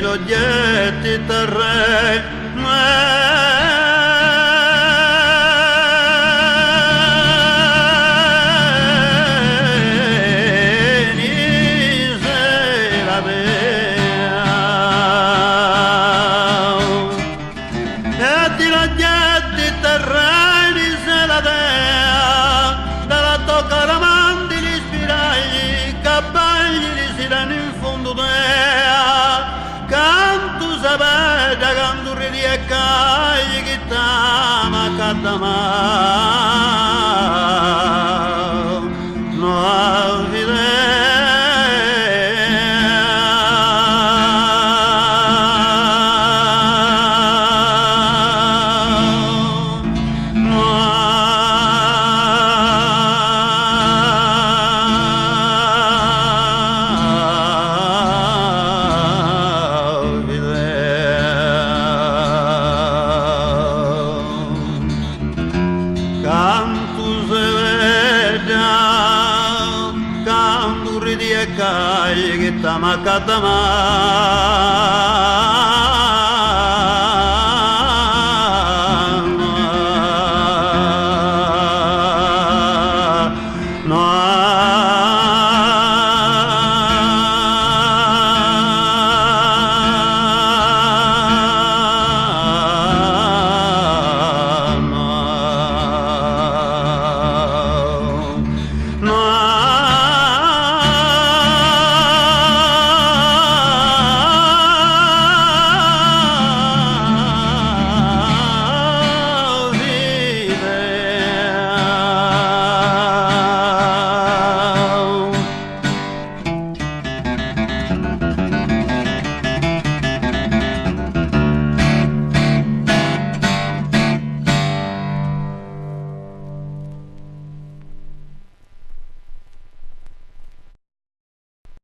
oggetti terreni se la dea e di oggetti terreni se la dea dalla tocca ramanti gli spiragli cappagli di sirene in fondo dea canto sapete canto ridi e cagli che t'ama cattama no canto se veda, canto ridi e cagli che t'ama cattama